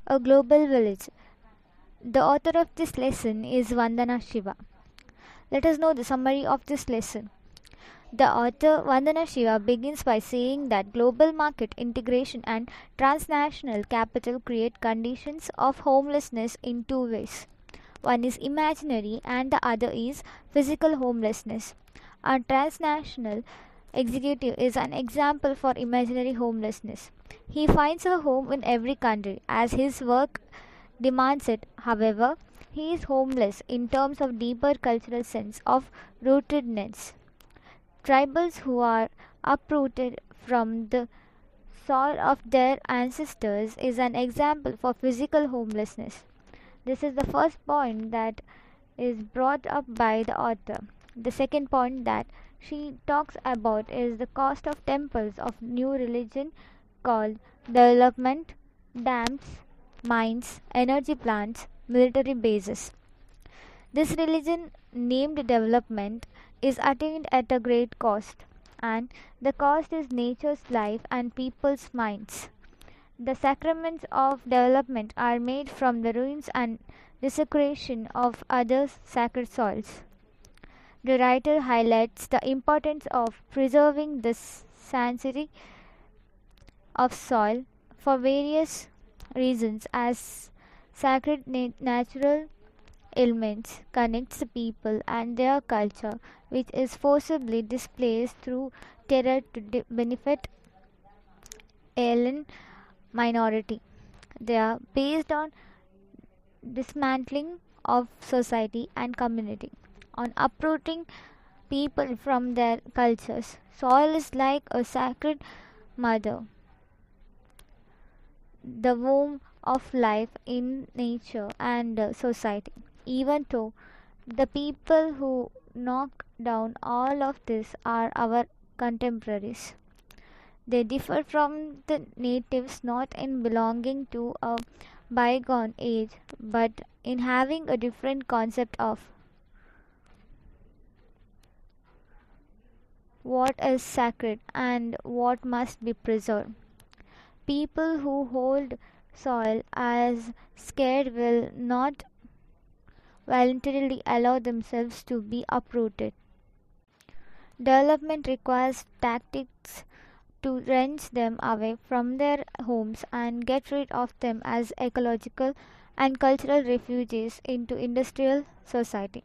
A global village. The author of this lesson is Vandana Shiva. Let us know the summary of this lesson. The author Vandana Shiva begins by saying that global market integration and transnational capital create conditions of homelessness in two ways. One is imaginary and the other is physical homelessness. A transnational executive is an example for imaginary homelessness. He finds a home in every country as his work demands it. However, he is homeless in terms of deeper cultural sense of rootedness. Tribals who are uprooted from the soil of their ancestors is an example for physical homelessness. This is the first point that is brought up by the author. The second point that she talks about is the cost of temples of new religion called development, dams, mines, energy plants, military bases. This religion, named development, is attained at a great cost, and the cost is nature's life and people's minds. The sacraments of development are made from the ruins and desecration of other sacred soils. The writer highlights the importance of preserving this sanctuary of soil for various reasons as sacred natural elements connects the people and their culture which is forcibly displaced through terror to benefit alien minority. They are based on dismantling of society and community, on uprooting people from their cultures. Soil is like a sacred mother, the womb of life in nature and society. Even though the people who knock down all of this are our contemporaries, they differ from the natives not in belonging to a bygone age but in having a different concept of what is sacred and what must be preserved. People who hold soil as scared will not voluntarily allow themselves to be uprooted. Development requires tactics to wrench them away from their homes and get rid of them as ecological and cultural refugees into industrial society.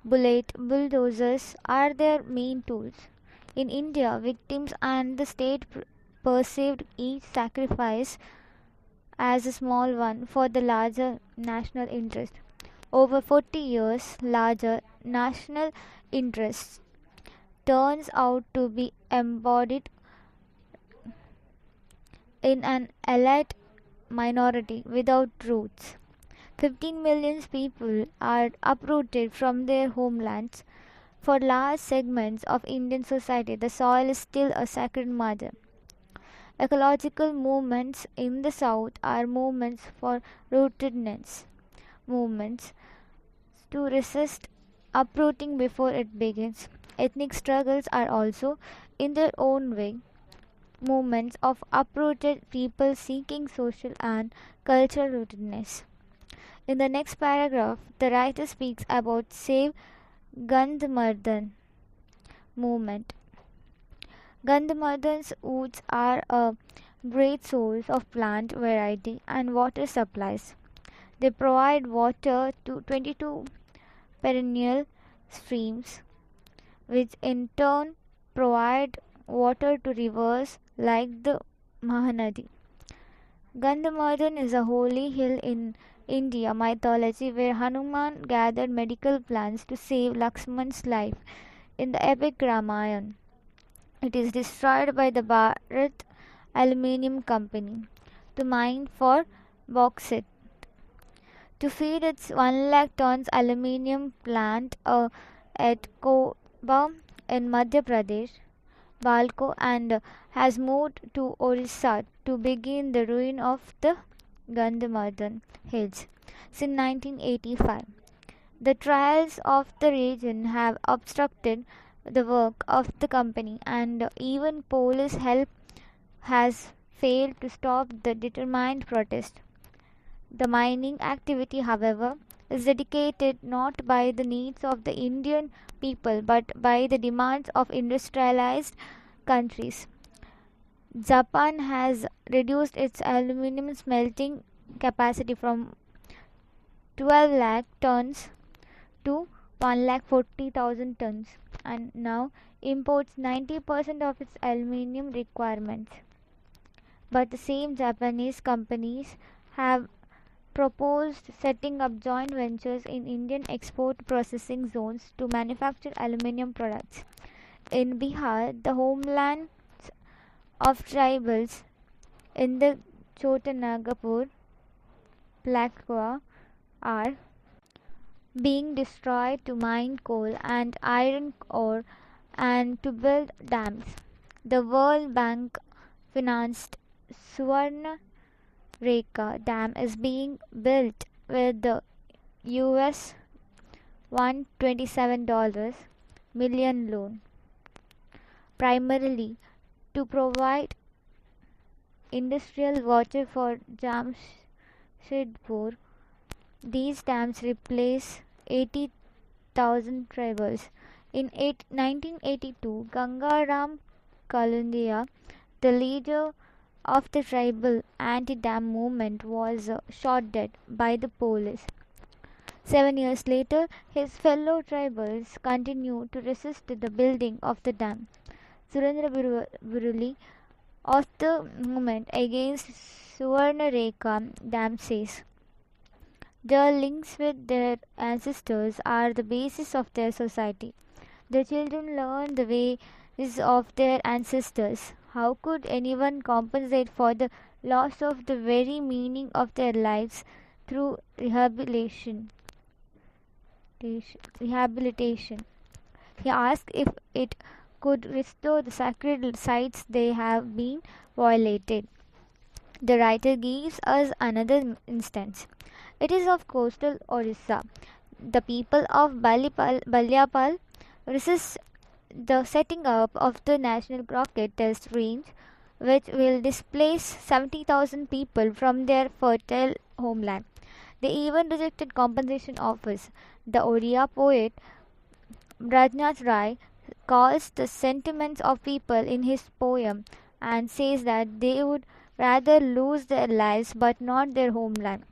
Bulldozers are their main tools. In India, victims and the state perceived each sacrifice as a small one for the larger national interest. Over 40 years, larger national interests turns out to be embodied in an elite minority without roots. 15 million people are uprooted from their homelands. For large segments of Indian society, the soil is still a sacred mother. Ecological movements in the south are movements for rootedness, movements to resist uprooting before it begins. Ethnic struggles are also, in their own way, movements of uprooted people seeking social and cultural rootedness. In the next paragraph, the writer speaks about Save Gandhmardhan movement. Gandhmardhan's woods are a great source of plant variety and water supplies. They provide water to 22 perennial streams, which in turn provide water to rivers like the Mahanadi. Gandhmardhan is a holy hill in India mythology where Hanuman gathered medical plants to save Lakshman's life in the epic Ramayana. It is destroyed by the Bharat Aluminium Company to mine for bauxite. To feed its 1 lakh tons aluminium plant at Koba in Madhya Pradesh, Balko and has moved to Orissa to begin the ruin of the Gandhmardhan Hills since 1985. The trials of the region have obstructed the work of the company, and even police help has failed to stop the determined protest. The mining activity, however, is dedicated not by the needs of the Indian people but by the demands of industrialized countries. Japan has reduced its aluminum smelting capacity from 12 lakh tons to 1,40,000 tons and now imports 90% of its aluminum requirements. But the same Japanese companies have proposed setting up joint ventures in Indian export processing zones to manufacture aluminum products. In Bihar, the homeland of tribals in the Chotanagpur Plateau are being destroyed to mine coal and iron ore and to build dams. The World Bank financed Suvarna Rekha Dam is being built with the US $127 million loan, primarily to provide industrial water for Jamshedpur. These dams replace 80,000 tribals. In 1982, Gangaram Kaludia, the leader of the tribal anti-dam movement, was shot dead by the police. 7 years later, his fellow tribals continued to resist the building of the dam. Surendra Buruli of the movement against Suvarnarekha Dam says, their links with their ancestors are the basis of their society. The children learn the ways of their ancestors. How could anyone compensate for the loss of the very meaning of their lives through rehabilitation? He asked if it could restore the sacred sites they have been violated. The writer gives us another instance. It is of coastal Orissa. The people of Balyapal resist the setting up of the National Rocket Test Range, which will displace 70,000 people from their fertile homeland. They even rejected compensation offers. The Oriya poet Rajnath Rai calls the sentiments of people in his poem and says that they would rather lose their lives but not their homeland.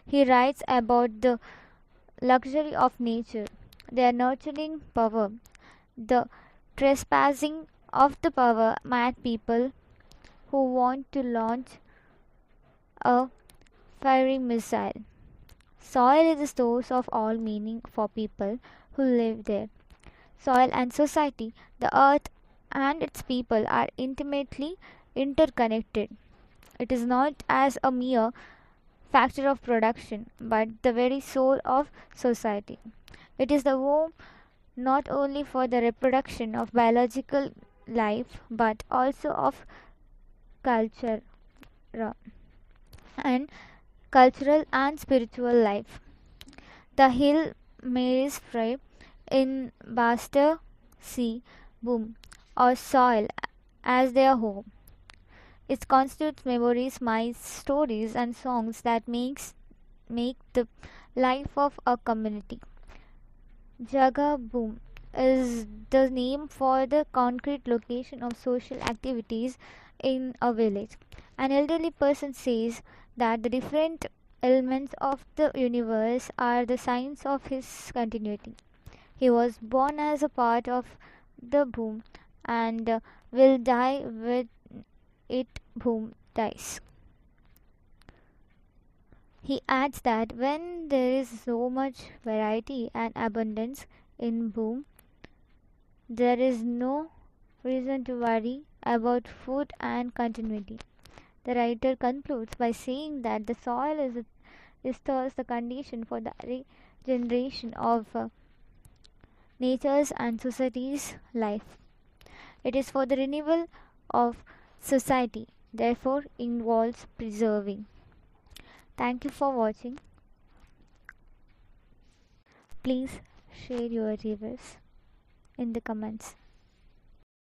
He writes about the luxury of nature, their nurturing power, the trespassing of the power mad people who want to launch a fiery missile. Soil is the source of all meaning for people who live there. Soil and society, the earth and its people are intimately interconnected. It is not as a mere factor of production, but the very soul of society. It is the home not only for the reproduction of biological life, but also of culture and cultural and spiritual life. The hill maize fry in Baster Sea boom or soil as their home. It constitutes memories, myths, stories, and songs that make the life of a community. Jaga Boom is the name for the concrete location of social activities in a village. An elderly person says that the different elements of the universe are the signs of his continuity. He was born as a part of the boom and will die with it boom dies. He adds that when there is so much variety and abundance in boom, there is no reason to worry about food and continuity. The writer concludes by saying that the soil is thus the condition for the regeneration of nature's and society's life. It is for the renewal of society, therefore involves preserving. Thank you for watching. Please share your reviews in the comments.